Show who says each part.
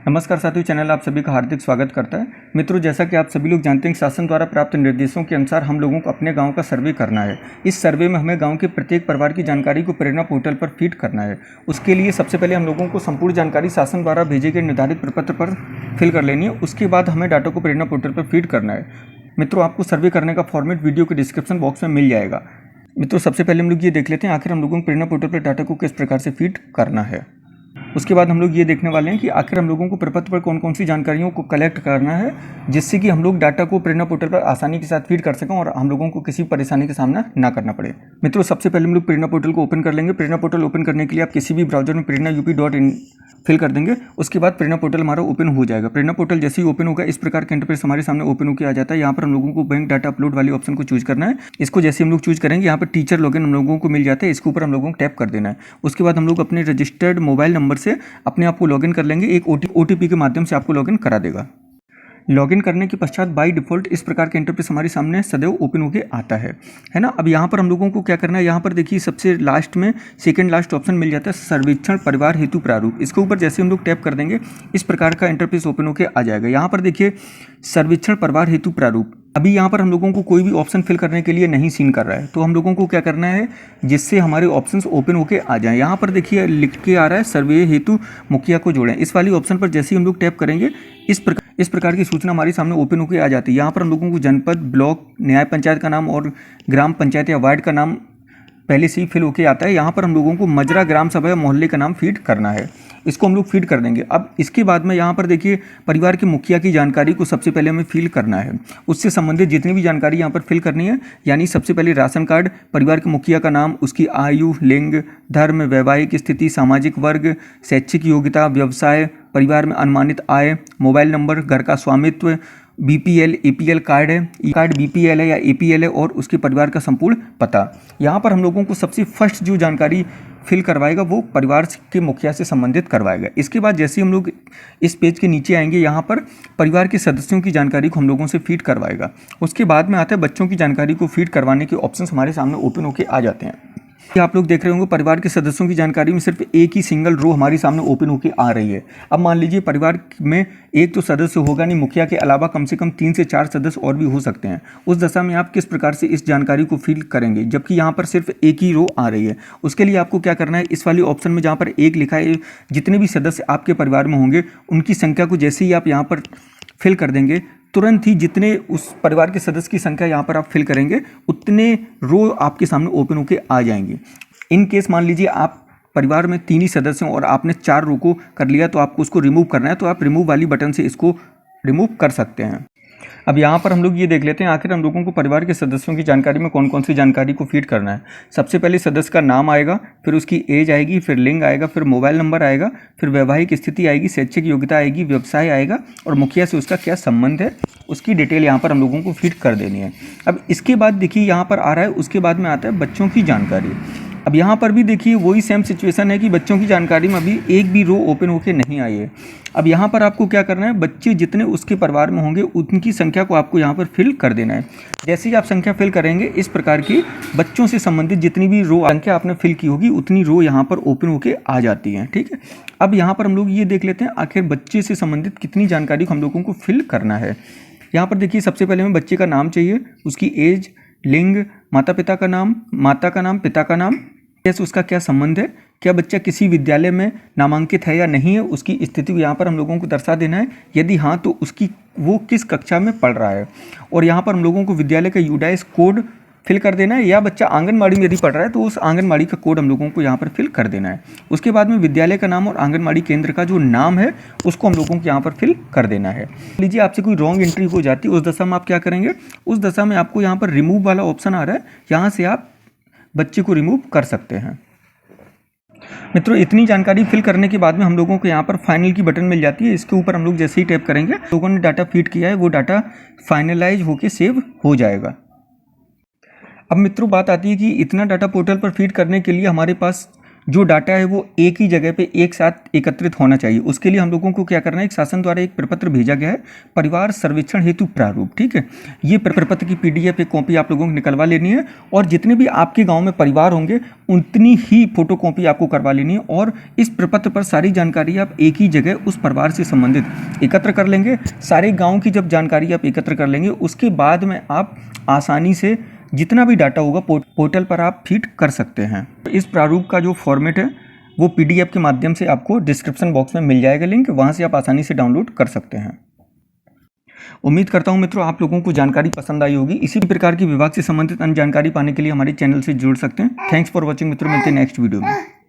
Speaker 1: नमस्कार साथियों, चैनल आप सभी का हार्दिक स्वागत करता है। मित्रों, जैसा कि आप सभी लोग जानते हैं, शासन द्वारा प्राप्त निर्देशों के अनुसार हम लोगों को अपने गांव का सर्वे करना है। इस सर्वे में हमें गांव के प्रत्येक परिवार की जानकारी को प्रेरणा पोर्टल पर फीड करना है। उसके लिए सबसे पहले हम लोगों को संपूर्ण जानकारी शासन द्वारा भेजे गए निर्धारित प्रपत्र पर फिल कर लेनी है। उसके बाद हमें डाटा को प्रेरणा पोर्टल पर फीड करना है। मित्रों, आपको सर्वे करने का फॉर्मेट वीडियो के डिस्क्रिप्शन बॉक्स में मिल जाएगा। मित्रों, सबसे पहले हम लोग ये देख लेते हैं आखिर हम लोगों को प्रेरणा पोर्टल पर डाटा को किस प्रकार से फीड करना है। उसके बाद हम लोग ये देखने वाले हैं कि आखिर हम लोगों को प्रपत्र पर कौन कौन सी जानकारियों को कलेक्ट करना है, जिससे कि हम लोग डाटा को प्रेरणा पोर्टल पर आसानी के साथ फीड कर सकें और हम लोगों को किसी परेशानी का सामना ना करना पड़े। मित्रों, सबसे पहले हम लोग प्रेरणा पोर्टल को ओपन कर लेंगे। प्रेरणा पोर्टल ओपन करने के लिए आप किसी भी ब्राउजर में prerna.up.in फिल कर देंगे। उसके बाद प्रेरणा पोर्टल हमारा ओपन हो जाएगा। प्रेरणा पोर्टल जैसे ही ओपन होगा, इस प्रकार का इंटरफेस हमारे सामने ओपन होकर आ जाता है। यहाँ पर हम लोगों को बैंक डाटा अपलोड वाली ऑप्शन को चूज करना है। इसको जैसे हम लोग चूज करेंगे, यहाँ पर टीचर लॉगिन हम लोगों को मिल जाता है। इसके ऊपर हम लोगों को टैप कर देना है। उसके बाद हम लोग अपने रजिस्टर्ड मोबाइल नंबर से अपने आप को लॉगिन कर लेंगे। एक OTP के माध्यम से आपको लॉगिन करा देगा। लॉगिन करने के पश्चात बाय डिफ़ॉल्ट इस प्रकार के इंटरफेस हमारे सामने सदैव ओपन होकर आता है ना। अब यहाँ पर हम लोगों को क्या करना है, यहाँ पर देखिए सबसे लास्ट में सेकंड लास्ट ऑप्शन मिल जाता है, सर्वेक्षण परिवार हेतु प्रारूप। इसके ऊपर जैसे हम लोग टैप कर देंगे, इस प्रकार का इंटरफेस ओपन होकर आ जाएगा। यहाँ पर देखिए सर्वेक्षण परिवार हेतु प्रारूप। अभी यहाँ पर हम लोगों को कोई भी ऑप्शन फिल करने के लिए नहीं सीन कर रहा है, तो हम लोगों को क्या करना है, जिससे हमारे ऑप्शंस ओपन होके आ जाएं। यहाँ पर देखिए लिख के आ रहा है सर्वे हेतु मुखिया को जोड़ें। इस वाली ऑप्शन पर जैसे ही हम लोग टैप करेंगे, इस प्रकार की सूचना हमारे सामने ओपन होकर आ जाती है। यहाँ पर हम लोगों को जनपद, ब्लॉक, न्याय पंचायत का नाम और ग्राम पंचायत या वार्ड का नाम पहले से ही फिल होके आता है। यहाँ पर हम लोगों को मजरा, ग्राम सभा या मोहल्ले का नाम फीड करना है। इसको हम लोग फीड कर देंगे। अब इसके बाद में यहाँ पर देखिए परिवार के मुखिया की जानकारी को सबसे पहले हमें फिल करना है। उससे संबंधित जितनी भी जानकारी यहाँ पर फिल करनी है, यानी सबसे पहले राशन कार्ड, परिवार के मुखिया का नाम, उसकी आयु, लिंग, धर्म, वैवाहिक स्थिति, सामाजिक वर्ग, शैक्षिक योग्यता, व्यवसाय, परिवार में अनुमानित आय, मोबाइल नंबर, घर का स्वामित्व, BPL APL कार्ड है, कार्ड BPL है या APL है, और उसके परिवार का संपूर्ण पता। यहाँ पर हम लोगों को सबसे फर्स्ट जो जानकारी फिल करवाएगा वो परिवार के मुखिया से संबंधित करवाएगा। इसके बाद जैसे हम लोग इस पेज के नीचे आएंगे, यहाँ पर परिवार के सदस्यों की जानकारी को हम लोगों से फीड करवाएगा। उसके बाद में आता है बच्चों की जानकारी को फीड करवाने के ऑप्शंस हमारे सामने ओपन होकर आ जाते हैं। आप लोग देख रहे होंगे परिवार के सदस्यों की जानकारी में सिर्फ एक ही सिंगल रो हमारे सामने ओपन होकर आ रही है। अब मान लीजिए परिवार में एक तो सदस्य होगा नहीं, मुखिया के अलावा कम से कम 3 से 4 सदस्य और भी हो सकते हैं। उस दशा में आप किस प्रकार से इस जानकारी को फिल करेंगे, जबकि यहाँ पर सिर्फ एक ही रो आ रही है। उसके लिए आपको क्या करना है, इस वाली ऑप्शन में जहाँ पर एक लिखा है, जितने भी सदस्य आपके परिवार में होंगे उनकी संख्या को जैसे ही आप यहाँ पर फिल कर देंगे, तुरंत ही जितने उस परिवार के सदस्य की संख्या यहाँ पर आप फिल करेंगे, उतने रो आपके सामने ओपन होकर आ जाएंगे। इन केस मान लीजिए आप परिवार में 3 ही सदस्य हैं और आपने 4 रो को कर लिया, तो आपको उसको रिमूव करना है, तो आप रिमूव वाली बटन से इसको रिमूव कर सकते हैं। अब यहाँ पर हम लोग ये देख लेते हैं आखिर हम लोगों को परिवार के सदस्यों की जानकारी में कौन कौन सी जानकारी को फीड करना है। सबसे पहले सदस्य का नाम आएगा, फिर उसकी एज आएगी, फिर लिंग आएगा, फिर मोबाइल नंबर आएगा, फिर वैवाहिक स्थिति आएगी, शैक्षिक योग्यता आएगी, व्यवसाय आएगा, और मुखिया से उसका क्या संबंध है, उसकी डिटेल यहाँ पर हम लोगों को फीड कर देनी है। अब इसके बाद देखिए यहाँ पर आ रहा है, उसके बाद में आता है बच्चों की जानकारी। अब यहाँ पर भी देखिए वही सेम सिचुएशन है कि बच्चों की जानकारी में अभी एक भी रो ओपन होकर नहीं आई है। अब यहाँ पर आपको क्या करना है, बच्चे जितने उसके परिवार में होंगे उनकी संख्या को आपको यहाँ पर फिल कर देना है। जैसे ही आप संख्या फिल करेंगे, इस प्रकार की बच्चों से संबंधित जितनी भी रो संख्या आपने फिल की होगी, उतनी रो यहाँ पर ओपन होकर आ जाती है। ठीक है, अब यहाँ पर हम लोग ये देख लेते हैं आखिर बच्चे से संबंधित कितनी जानकारी हम लोगों को फिल करना है। यहाँ पर देखिए सबसे पहले हमें बच्चे का नाम चाहिए, उसकी एज, लिंग, माता पिता का नाम, माता का नाम, पिता का नाम, कैसे उसका क्या संबंध है, क्या बच्चा किसी विद्यालय में नामांकित है या नहीं है, उसकी स्थिति को यहाँ पर हम लोगों को दर्शा देना है। यदि हाँ, तो उसकी वो किस कक्षा में पढ़ रहा है, और यहाँ पर हम लोगों को विद्यालय का यूडाइस कोड फिल कर देना है, या बच्चा आंगनबाड़ी में यदि पढ़ रहा है तो उस आंगनबाड़ी का कोड हम लोगों को यहाँ पर फिल कर देना है। उसके बाद में विद्यालय का नाम और आंगनबाड़ी केंद्र का जो नाम है उसको हम लोगों को यहाँ पर फिल कर देना है। लीजिए आपसे कोई रॉन्ग एंट्री हो जाती है, उस दशा में आप क्या करेंगे, उस दशा में आपको यहाँ पर रिमूव वाला ऑप्शन आ रहा है, यहाँ से आप बच्चे को रिमूव कर सकते हैं। मित्रों, इतनी जानकारी फिल करने के बाद में हम लोगों को यहाँ पर फाइनल की बटन मिल जाती है। इसके ऊपर हम लोग जैसे ही टैप करेंगे, लोगों ने डाटा फीड किया है वो डाटा फाइनलाइज होकर सेव हो जाएगा। अब मित्रों बात आती है कि इतना डाटा पोर्टल पर फीड करने के लिए हमारे पास जो डाटा है वो एक ही जगह पे एक साथ एकत्रित होना चाहिए। उसके लिए हम लोगों को क्या करना है, एक शासन द्वारा एक प्रपत्र भेजा गया है, परिवार सर्वेक्षण हेतु प्रारूप। ठीक है, ये प्रपत्र की PDF एक कॉपी आप लोगों को निकलवा लेनी है और जितने भी आपके गांव में परिवार होंगे उतनी ही फोटो कॉपी आपको करवा लेनी है और इस प्रपत्र पर सारी जानकारी आप एक ही जगह उस परिवार से संबंधित एकत्र कर लेंगे। सारे गाँव की जब जानकारी आप एकत्र कर लेंगे उसके बाद में आप आसानी से जितना भी डाटा होगा पोर्टल पर आप फीड कर सकते हैं। इस प्रारूप का जो फॉर्मेट है वो PDF के माध्यम से आपको डिस्क्रिप्शन बॉक्स में मिल जाएगा लिंक, वहाँ से आप आसानी से डाउनलोड कर सकते हैं। उम्मीद करता हूँ मित्रों आप लोगों को जानकारी पसंद आई होगी। इसी प्रकार की विभाग से संबंधित अन्य जानकारी पाने के लिए हमारे चैनल से जुड़ सकते हैं। थैंक्स फॉर वॉचिंग मित्रों, मिलते हैं नेक्स्ट वीडियो में।